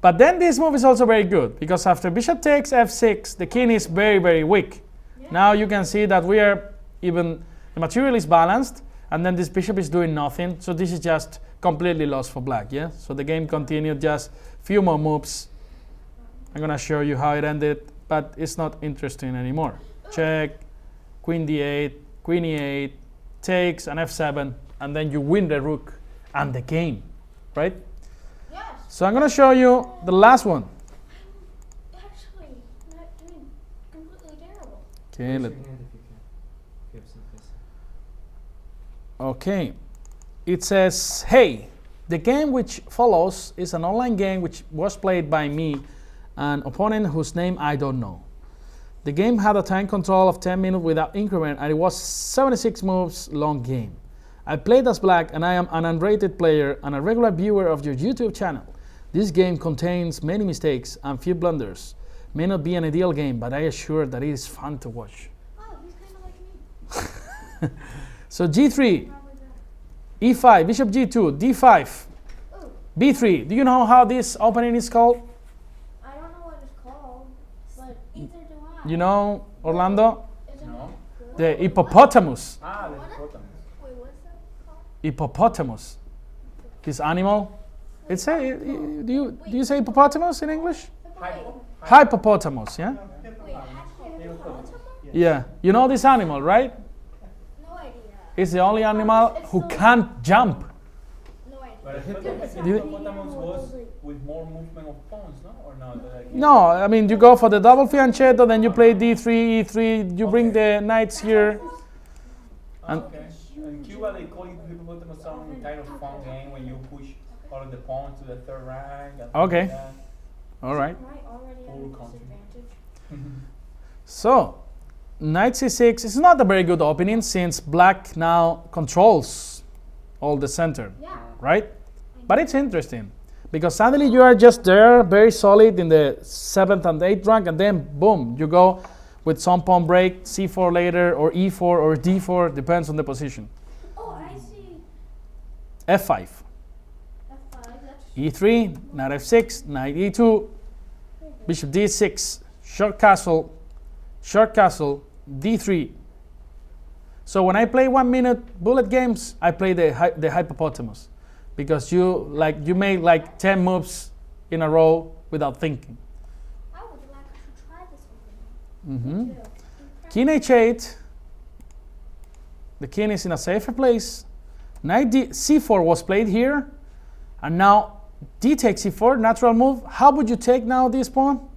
But then this move is also very good, because after bishop takes f6, the king is very, very weak. Yeah. Now you can see that we are the material is balanced, and then this bishop is doing nothing. So this is just completely lost for black, yeah? So the game continued, just few more moves. I'm gonna show you how it ended, but it's not interesting anymore. Check, queen d8, queen e8, takes an f7, and then you win the rook and the game, right? Yes. So I'm gonna show you the last one. Actually, not doing completely terrible. Okay, okay. It says, hey, the game which follows is an online game which was played by me, an opponent whose name I don't know. The game had a time control of 10 minutes without increment, and it was 76 moves long game. I played as black, and I am an unrated player and a regular viewer of your YouTube channel. This game contains many mistakes and few blunders. May not be an ideal game, but I assure that it is fun to watch. Oh, he's kind of like me. So G3, Probably E5, Bishop G2, D5, that. Ooh, B3. Do you know how this opening is called? I don't know what it's called, but either do I. You know, Orlando? isn't No. it good? The hippopotamus. Ah, the What? hippopotamus. Wait, what's that called? Hippopotamus. This animal. It's a, do you say hippopotamus in English? Hippopotamus, yeah? Wait, hippopotamus? Yeah. You know this animal, right? No idea. It's the only animal who can't jump. No idea. But I thought It's the Do you- hippopotamus was with more movement of pawns, no? Or no? No, I mean, you go for the double fianchetto, then you play D3, E3, you bring the knights here. And- Okay. In Cuba, they call it hippopotamus some kind of fun game when you push all of the pawns to the third rank. and Okay. like that. All right. Am I already at Full a country. disadvantage? So, knight C6 is not a very good opening since black now controls all the center, Yeah. right? But it's interesting because suddenly you are just there, very solid in the 7th and 8th rank, and then boom, you go with some pawn break, C4 later, or E4 or D4, depends on the position. Oh, I see. F5, F5. That's E3, knight F6, knight E2, bishop D6, short castle, D3. So when I play 1 minute bullet games, I play the hippopotamus because you make like 10 moves in a row without thinking. I would like to try this one. Mhm. King H8. The king is in a safer place. Knight C4 was played here, and now D takes C4, natural move. How would you take now this pawn?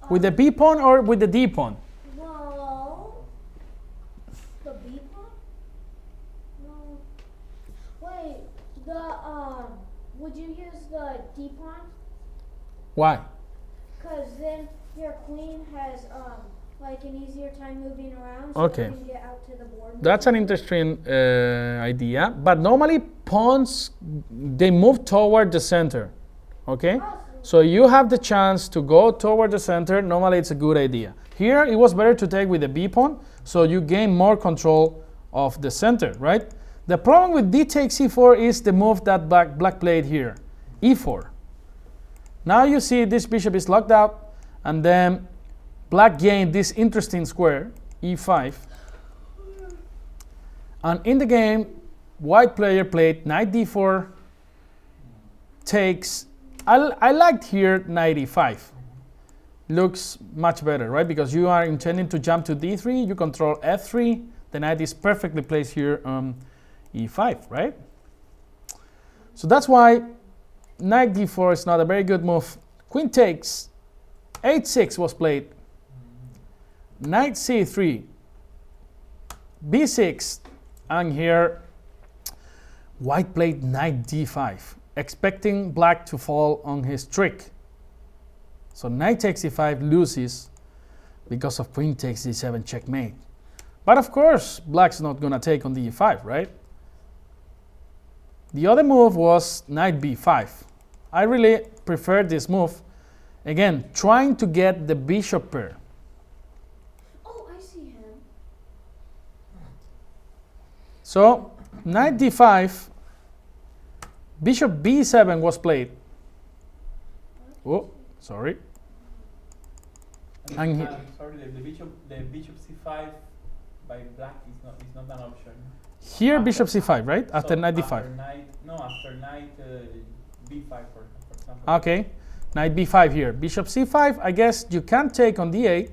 With the B pawn or with the D pawn? Well, the B pawn? No. Wait, would you use the D pawn? Why? Because then your queen has like an easier time moving around, so Okay. you can get out to the board. That's an interesting idea. But normally pawns, they move toward the center. Okay? So you have the chance to go toward the center. Normally it's a good idea. Here it was better to take with the B pawn, so you gain more control of the center, right? The problem with D takes C4 is the move that black played here, E4. Now you see this bishop is locked out, and then black gained this interesting square, E5. And in the game, white player played knight D4, takes. I liked here knight E5. Looks much better, right? Because you are intending to jump to D3, you control F3, the knight is perfectly placed here on E5, right? So that's why knight D4 is not a very good move. Queen takes, H6 was played, knight C3, B6, and here white played knight D5, expecting black to fall on his trick. So knight takes E5 loses because of queen takes D7 checkmate. But of course, black's not gonna take on the E5, right? The other move was knight B5. I really prefer this move. Again, trying to get the bishop pair. Oh, I see him. So knight D5, bishop B7 was played. Oh, sorry. And he- Sorry, the bishop C5 by black is not an option. Here bishop C5, right? After So knight D5. After knight B5 for example. Okay, knight B5 here. Bishop C5, I guess you can take on D8,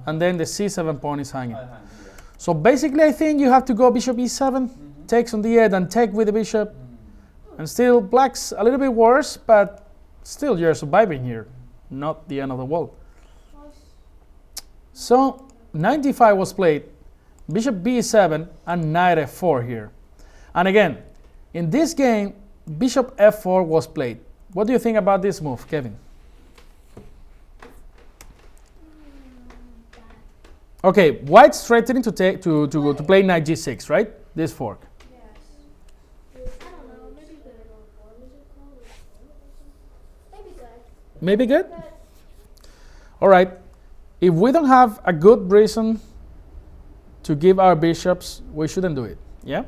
and then the C7 pawn is hanging. Other hand, yeah. So basically I think you have to go bishop E7, Mhm. takes on D8 and take with the bishop. Mm. And still black's a little bit worse, but still you're surviving here. Not the end of the world. So knight D5 was played, bishop B7 and knight F4 here. And again, in this game, bishop F4 was played. What do you think about this move, Kevin? Okay, white's threatening to take to play knight g6, right? This fork. Yes. I don't know. Maybe good. Maybe good. Maybe good? But All right. If we don't have a good reason to give our bishops, we shouldn't do it. Yeah?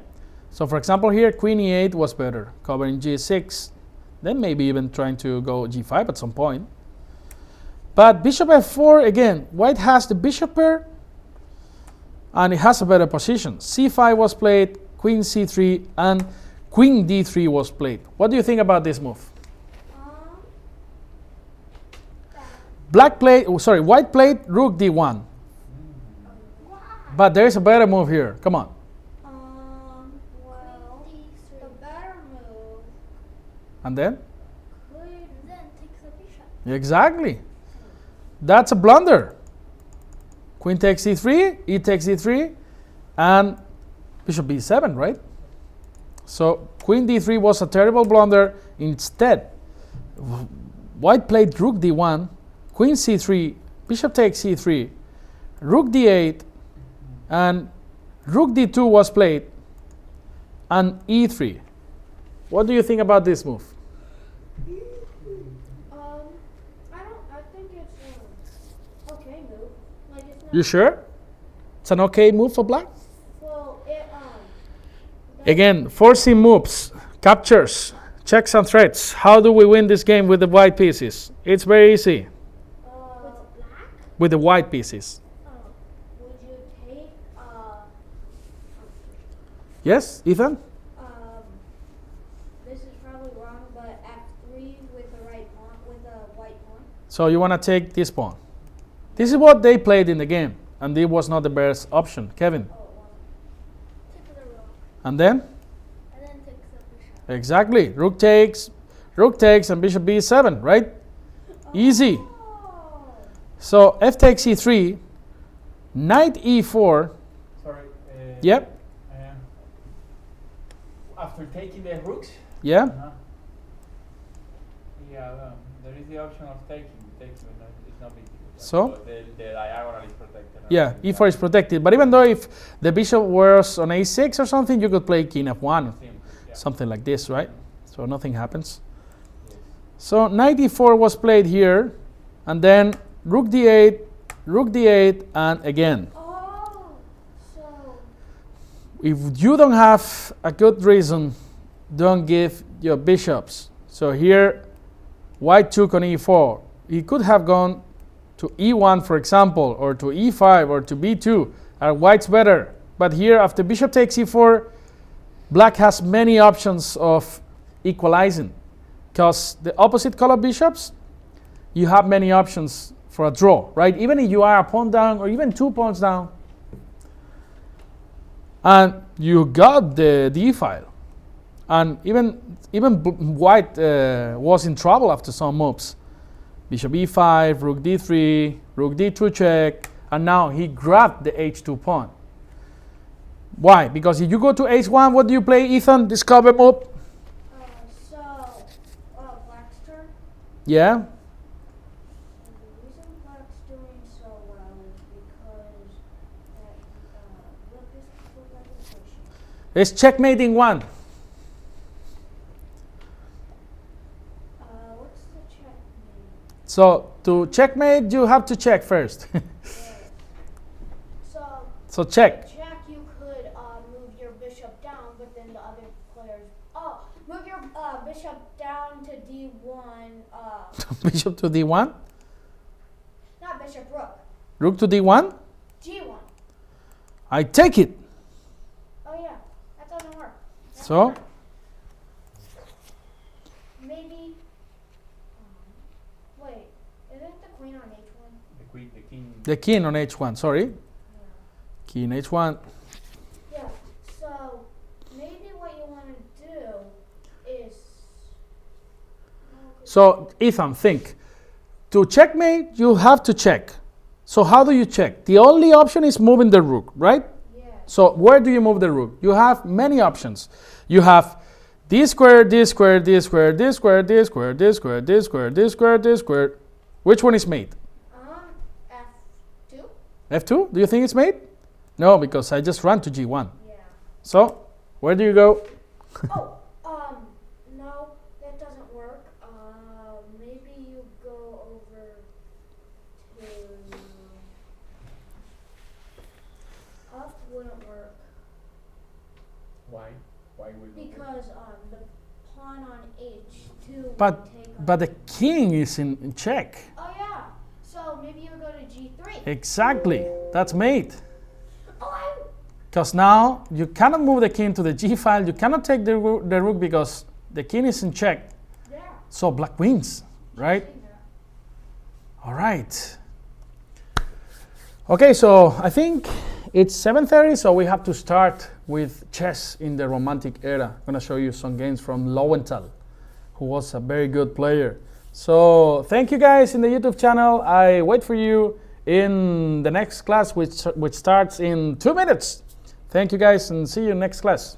So for example here, queen e8 was better, covering g6, then maybe even trying to go g5 at some point. But bishop f4, again, white has the bishop pair, and it has a better position. c5 was played, queen c3, and queen d3 was played. What do you think about this move? that. White played rook d1. Wow. But there is a better move here. Come on. Well, the better move And then? could Then takes the bishop. Exactly. That's a blunder. Queen takes c3, e takes d3, and bishop b7, right? So queen d3 was a terrible blunder. Instead, white played rook d1, queen c3, bishop takes c3, rook d8, and rook d2 was played, and e3. What do you think about this move? I think it's okay move. Like it's not You sure? It's an okay move for black? well Again, forcing moves, captures, checks and threats. How do we win this game with the white pieces? It's very easy. black. With the white pieces. Would you take Yes, Ethan? this is probably wrong, but f3 with the right pawn with the white pawn. So you want to take this pawn. This is what they played in the game, and it was not the best option. Kevin? Oh, it wasn't. Take the rook. And then? And then takes the bishop. Exactly. Rook takes, and bishop b7, right? Easy. Oh. So f takes e3, knight e4. Sorry. Yep. After taking the rooks. Yeah. Yeah, there is the option of taking, but it's not big deal. So? The diagonal is protected. Yeah, e4 is protected. But even though if the bishop was on a6 or something, you could play king f1, something like this, right? So nothing happens. Yes. So knight e4 was played here, and then rook d8, and again. Oh. So If you don't have a good reason, don't give your bishops. So here, white took on e4. He could have gone to e1, for example, or to e5, or to b2, and white's better. But here, after bishop takes e4, black has many options of equalizing. Because the opposite color bishops, you have many options for a draw, right? Even if you are a pawn down, or even 2 pawns down, and you got the d-file. And even white was in trouble after some moves. Bishop e5, rook d3, rook d2 check, and now he grabbed the h2 pawn. Why? Because if you go to h1, what do you play, Ethan? Discover move? black's turn. Yeah? And the reason black's doing so well is because look this representation. It's checkmating one. What's the checkmate? So to checkmate, you have to check first. So So check. check, you could move your bishop down, but then the other players. Move your bishop down to d1. Bishop to d1. Not bishop, rook. Rook to d1. g1. I take it. Oh yeah, that doesn't work. That So? doesn't work. Maybe. Wait, isn't the queen on h1? The king. The king on h1, sorry. Yeah. King h1. Yeah. So maybe what you want to do is. So Ethan, think. To checkmate, you have to check. So how do you check? The only option is moving the rook, right? Yeah. So where do you move the rook? You have many options. You have this square, this square, this square, this square, this square, this square, this square, this square, this square. Which one is mate? F2. F2? Do you think it's mate? No, because I just ran to G1. Yeah. So, where do you go? Oh, no, that doesn't work. Maybe you go over to up wouldn't work Why? Why would it? because the pawn on H2 But would take on. but the king is in check. Oh yeah. So maybe you go to G3. Exactly. That's mate. Oh, Because now you cannot move the king to the G file. You cannot take the rook because the king is in check. yeah. So black wins, right? All right. Okay, so I think it's 7:30, so we have to start with chess in the Romantic era. I'm going to show you some games from Lowenthal, who was a very good player. So thank you guys in the YouTube channel. I wait for you in the next class, which starts in 2 minutes. Thank you guys and see you next class.